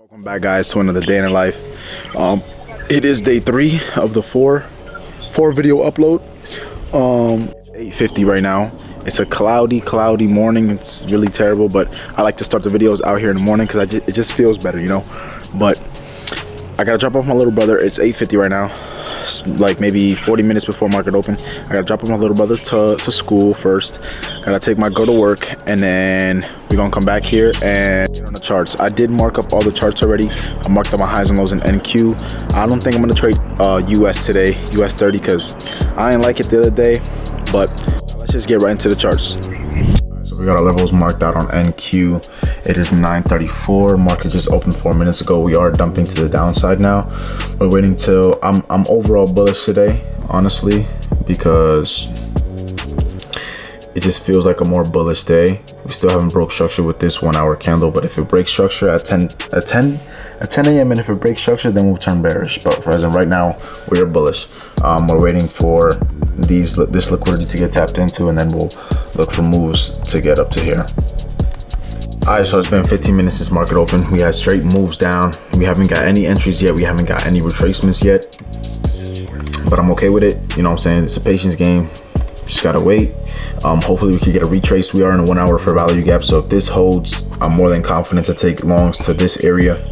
Welcome back, guys, to another day in the life. It is day 3 of the four video upload. It's 8:50 right now. It's a cloudy morning. It's really terrible, but I like to start the videos out here in the morning because it just feels better, you know. But I gotta drop off my little brother. It's 8:50 right now. It's like maybe 40 minutes before market open. I gotta drop off my little brother to school first. Gotta take my girl to work, and then we're gonna come back here and get on the charts. I did mark up all the charts already. I marked up my highs and lows in NQ. I don't think I'm gonna trade US today, US 30, because I didn't like it the other day. But let's just get right into the charts. So we got our levels marked out on NQ. It is 9:34. Market just opened 4 minutes ago. We are dumping to the downside now. We're waiting till I'm overall bullish today, honestly, because it just feels like a more bullish day. We still haven't broke structure with this 1 hour candle, but if it breaks structure at 10 a.m. and if it breaks structure, then we'll turn bearish. But for as of right now, we are bullish. We're waiting for this liquidity to get tapped into, and then we'll look for moves to get up to here. Alright, so it's been 15 minutes since market open. We had straight moves down. We haven't got any entries yet. We haven't got any retracements yet, but I'm okay with it. You know what I'm saying? It's a patience game. Just gotta wait. Hopefully we can get a retrace. We are in a 1 hour fair value gap, so if this holds, I'm more than confident to take longs to this area.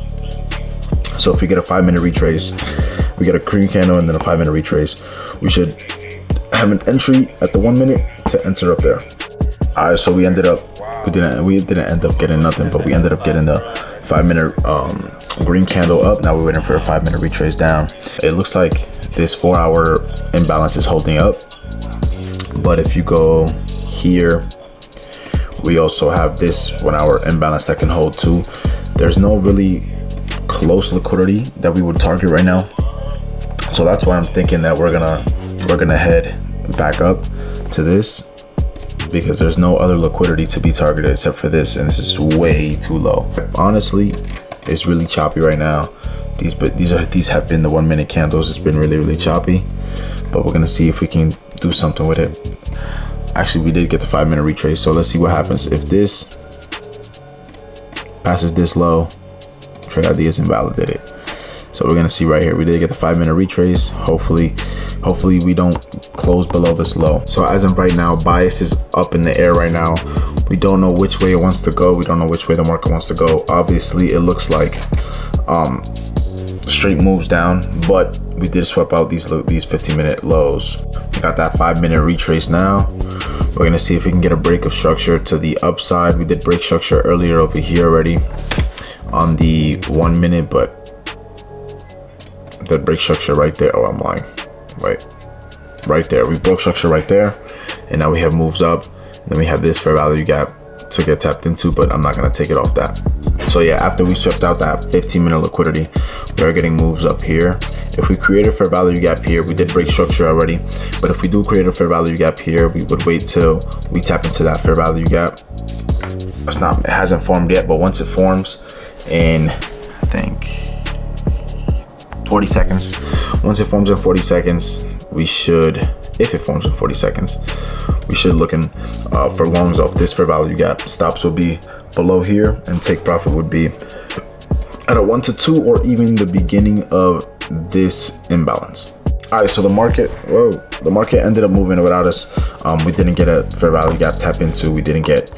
So if we get a 5 minute retrace, we get a green candle and then a 5 minute retrace, we should have an entry at the 1 minute to enter up there. All right, so we didn't end up getting nothing, but we ended up getting the 5 minute green candle up. Now we're waiting for a 5 minute retrace down. It looks like this 4 hour imbalance is holding up, but if you go here, we also have this 1 hour imbalance that can hold too. There's no really close liquidity that we would target right now, so that's why I'm thinking that we're gonna head back up to this, because there's no other liquidity to be targeted except for this, and this is way too low. Honestly, it's really choppy right now. These have been the 1 minute candles. It's been really choppy, but we're gonna see if we can do something with it. Actually, we did get the 5 minute retrace, so let's see what happens if this passes this low. Trade ideas invalidated. So we're gonna see right here. We did get the 5 minute retrace. Hopefully we don't close below this low. So as of right now, bias is up in the air right now. We don't know which way it wants to go. We don't know which way the market wants to go. Obviously, it looks like straight moves down, but we did swap out these 15 minute lows. We got that 5 minute retrace now. We're gonna see if we can get a break of structure to the upside. We did break structure earlier over here already on the 1 minute, but the break structure right there. Oh, I'm lying. Right there. We broke structure right there, and now we have moves up. And then we have this fair value gap to get tapped into, but I'm not gonna take it off that. So yeah, after we swept out that 15 minute liquidity, we are getting moves up here. If we create a fair value gap here, we did break structure already, but if we do create a fair value gap here, we would wait till we tap into that fair value gap. It hasn't formed yet, but once it forms in, I think, 40 seconds. Once it forms in 40 seconds, we should, if it forms in 40 seconds, we should looking for longs off this fair value gap. Stops will be below here, and take profit would be at a 1 to 2 or even the beginning of this imbalance. All right, so the market ended up moving without us. We didn't get a fair value gap tap into. We didn't get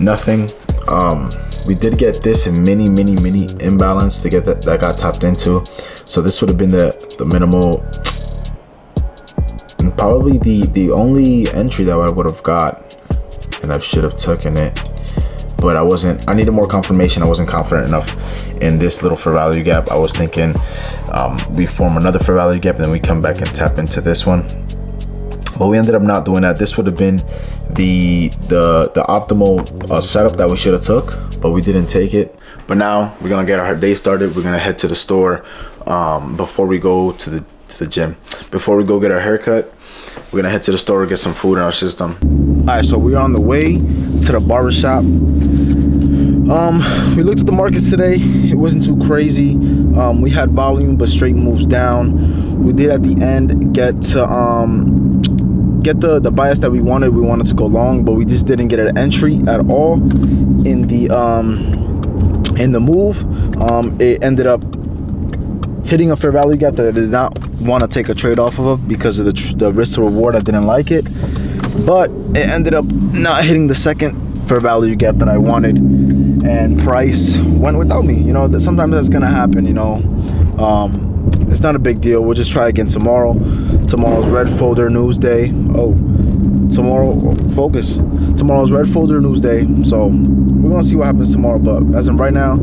nothing. We did get this mini imbalance to get that got tapped into. So this would have been the minimal, and probably the only entry that I would have got, and I should have taken it, but I needed more confirmation. I wasn't confident enough in this little fair value gap. I was thinking we form another fair value gap and then we come back and tap into this one, but we ended up not doing that. This would have been the optimal setup that we should have took, but we didn't take it. But now we're gonna get our day started. We're gonna head to the store before we go to the gym. Before we go get our haircut, we're gonna head to the store, get some food in our system. All right, so we're on the way to the barbershop. We looked at the markets today. It wasn't too crazy. We had volume, but straight moves down. We did at the end get to the bias that we wanted. We wanted to go long, but we just didn't get an entry at all in the in the move, it ended up hitting a fair value gap that I did not want to take a trade off of because of the risk to reward. I didn't like it, but it ended up not hitting the second fair value gap that I wanted, and price went without me. You know, that sometimes that's gonna happen. You know, it's not a big deal. We'll just try again tomorrow. Tomorrow's red folder news day. Oh, tomorrow, focus. Tomorrow's red folder news day. So we're gonna see what happens tomorrow. But as of right now,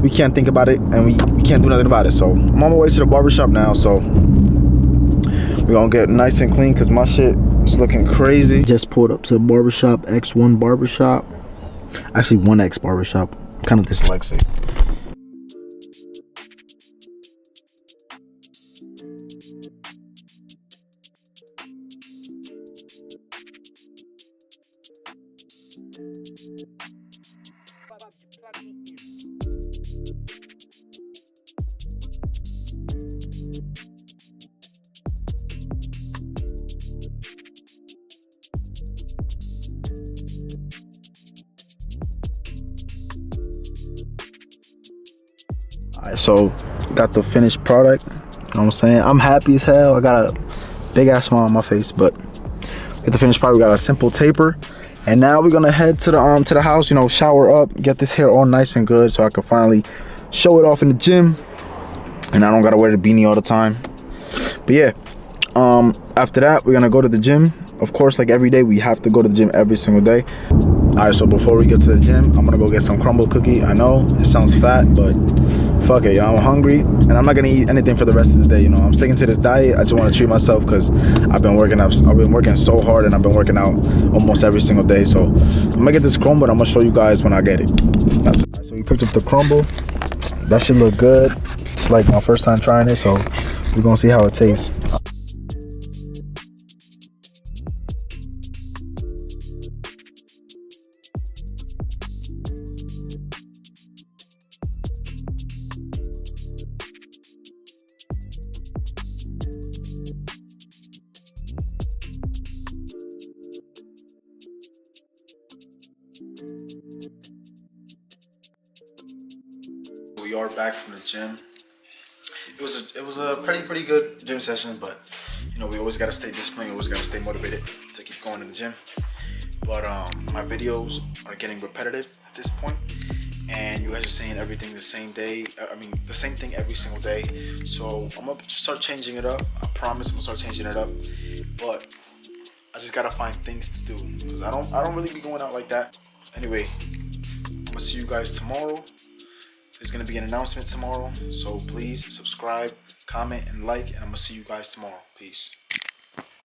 we can't think about it, and we can't do nothing about it. So I'm on my way to the barbershop now. So we're gonna get nice and clean because my shit is looking crazy. Just pulled up to the barbershop, X1 barbershop. Actually, 1X barbershop. I'm kind of dyslexic. Alright, so got the finished product. You know what I'm saying? I'm happy as hell. I got a big ass smile on my face, but get the finished product. We got a simple taper, and now we're gonna head to the house. You know, shower up, get this hair all nice and good, so I can finally show it off in the gym, and I don't gotta wear the beanie all the time. But yeah, after that, we're gonna go to the gym. Of course, like every day, we have to go to the gym every single day. All right, so before we get to the gym, I'm gonna go get some crumble cookie. I know it sounds fat, but fuck it, you know, I'm hungry, and I'm not gonna eat anything for the rest of the day. You know, I'm sticking to this diet. I just want to treat myself because I've been working so hard, and I've been working out almost every single day. So I'm gonna get this crumble, and I'm gonna show you guys when I get it. That's it. So we picked up the crumble. That should look good. It's like my first time trying it, so we're gonna see how it tastes. We are back from the gym. It was a pretty good gym session, but you know, we always gotta stay disciplined, always gotta stay motivated to keep going to the gym. But my videos are getting repetitive at this point, and you guys are saying everything the same day. I mean, the same thing every single day. So I'm gonna start changing it up. I promise I'm gonna start changing it up. But I just gotta find things to do because I don't really be going out like that. Anyway, I'm gonna see you guys tomorrow. There's gonna be an announcement tomorrow, so please subscribe, comment, and like, and I'm gonna see you guys tomorrow. Peace.